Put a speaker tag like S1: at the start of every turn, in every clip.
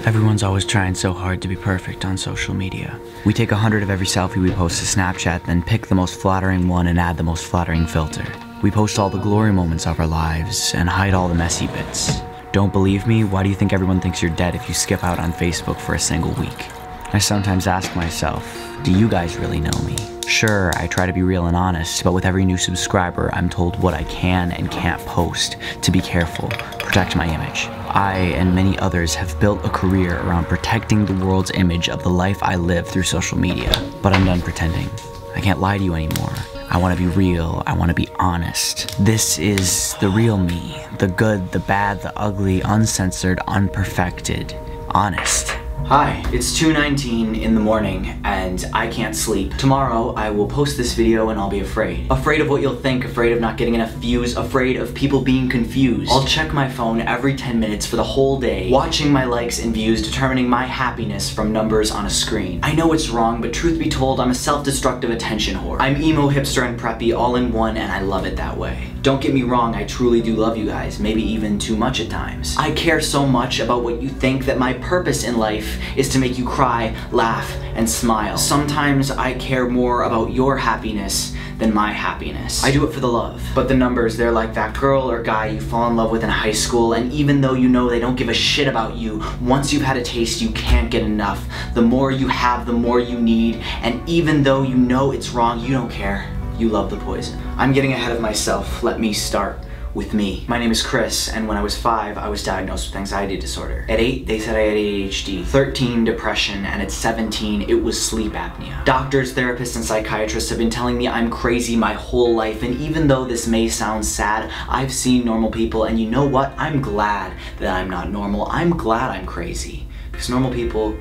S1: Everyone's always trying so hard to be perfect on social media. We take 100 of every selfie we post to Snapchat, then pick the most flattering one and add the most flattering filter. We post all the glory moments of our lives and hide all the messy bits. Don't believe me? Why do you think everyone thinks you're dead if you skip out on Facebook for a single week? I sometimes ask myself, do you guys really know me? Sure, I try to be real and honest, but with every new subscriber, I'm told what I can and can't post to be careful, protect my image. I and many others have built a career around protecting the world's image of the life I live through social media. But I'm done pretending. I can't lie to you anymore. I want to be real. I want to be honest. This is the real me. The good, the bad, the ugly, uncensored, unperfected, honest. Hi, it's 2:19 in the morning and I can't sleep. Tomorrow I will post this video and I'll be afraid. Afraid of what you'll think, afraid of not getting enough views, afraid of people being confused. I'll check my phone every 10 minutes for the whole day, watching my likes and views, determining my happiness from numbers on a screen. I know it's wrong, but truth be told, I'm a self-destructive attention whore. I'm emo, hipster, and preppy all in one, and I love it that way. Don't get me wrong, I truly do love you guys, maybe even too much at times. I care so much about what you think that my purpose in life is to make you cry, laugh, and smile. Sometimes I care more about your happiness than my happiness. I do it for the love. But the numbers, they're like that girl or guy you fall in love with in high school, and even though you know they don't give a shit about you, once you've had a taste, you can't get enough. The more you have, the more you need, and even though you know it's wrong, you don't care. You love the poison. I'm getting ahead of myself. Let me start with me. My name is Chris, and when I was 5, I was diagnosed with anxiety disorder. At 8, they said I had ADHD, 13, depression, and at 17, it was sleep apnea. Doctors, therapists, and psychiatrists have been telling me I'm crazy my whole life, and even though this may sound sad, I've seen normal people, and you know what? I'm glad that I'm not normal. I'm glad I'm crazy, because normal people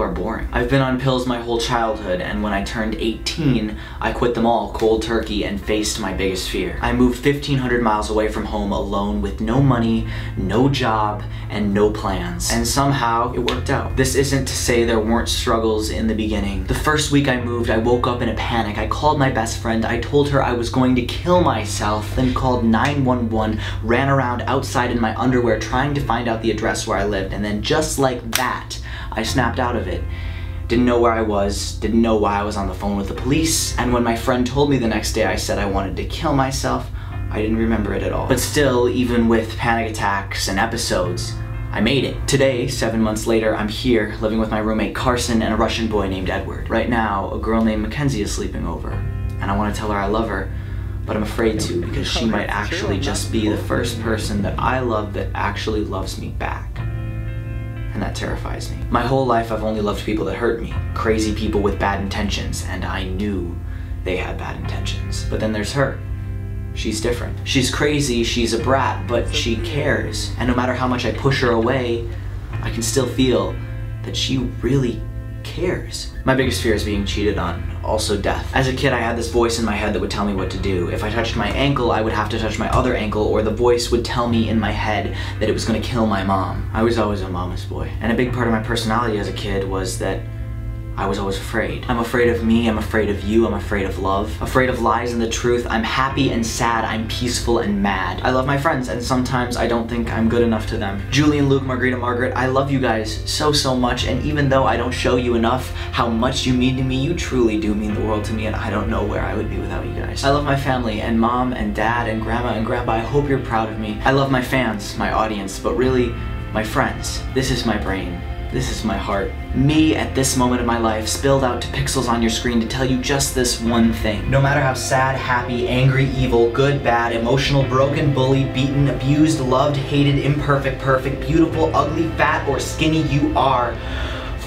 S1: are boring. I've been on pills my whole childhood, and when I turned 18, I quit them all cold turkey and faced my biggest fear. I moved 1,500 miles away from home alone with no money, no job, and no plans. And somehow, it worked out. This isn't to say there weren't struggles in the beginning. The first week I moved, I woke up in a panic. I called my best friend, I told her I was going to kill myself, then called 911, ran around outside in my underwear trying to find out the address where I lived, and then just like that, I snapped out of it. Didn't know where I was, didn't know why I was on the phone with the police, and when my friend told me the next day I said I wanted to kill myself, I didn't remember it at all. But still, even with panic attacks and episodes, I made it. Today, 7 months later, I'm here, living with my roommate Carson and a Russian boy named Edward. Right now, a girl named Mackenzie is sleeping over, and I want to tell her I love her, but I'm afraid to because she might actually just be the first person that I love that actually loves me back. And that terrifies me. My whole life I've only loved people that hurt me. Crazy people with bad intentions, and I knew they had bad intentions. But then there's her. She's different. She's crazy, she's a brat, but she cares. And no matter how much I push her away, I can still feel that she really cares. My biggest fear is being cheated on, also death. As a kid, I had this voice in my head that would tell me what to do. If I touched my ankle, I would have to touch my other ankle, or the voice would tell me in my head that it was gonna kill my mom. I was always a mama's boy. And a big part of my personality as a kid was that I was always afraid. I'm afraid of me, I'm afraid of you, I'm afraid of love, afraid of lies and the truth. I'm happy and sad, I'm peaceful and mad. I love my friends, and sometimes I don't think I'm good enough to them. Julian, Luke, Margarita, Margaret, I love you guys so much, and even though I don't show you enough how much you mean to me, you truly do mean the world to me, and I don't know where I would be without you guys. I love my family, and mom and dad and grandma and grandpa. I hope you're proud of me. I love my fans, my audience, but really, my friends. This is my brain. This is my heart. Me at this moment of my life spilled out to pixels on your screen to tell you just this one thing. No matter how sad, happy, angry, evil, good, bad, emotional, broken, bullied, beaten, abused, loved, hated, imperfect, perfect, beautiful, ugly, fat, or skinny you are,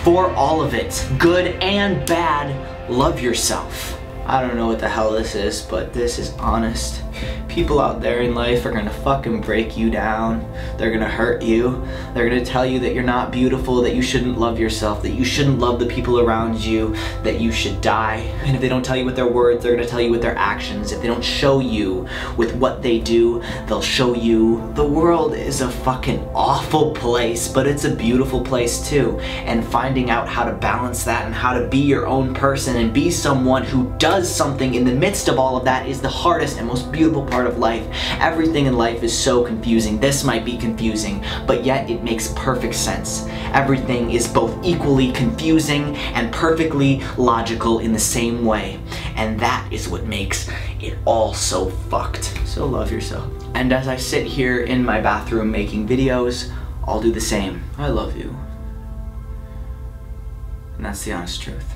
S1: for all of it, good and bad, love yourself. I don't know what the hell this is, but this is honest. People out there in life are gonna fucking break you down. They're gonna hurt you. They're gonna tell you that you're not beautiful, that you shouldn't love yourself, that you shouldn't love the people around you, that you should die. And if they don't tell you with their words, they're gonna tell you with their actions. If they don't show you with what they do, they'll show you. The world is a fucking awful place, but it's a beautiful place too. And finding out how to balance that and how to be your own person and be someone who does something in the midst of all of that is the hardest and most beautiful
S2: beautiful part of life. Everything in life is so confusing. This might be confusing, but yet it makes perfect sense. Everything is both equally confusing and perfectly logical in the same way. And that is what makes it all so fucked. So love yourself. And as I sit here in my bathroom making videos, I'll do the same. I love you. And that's the honest truth.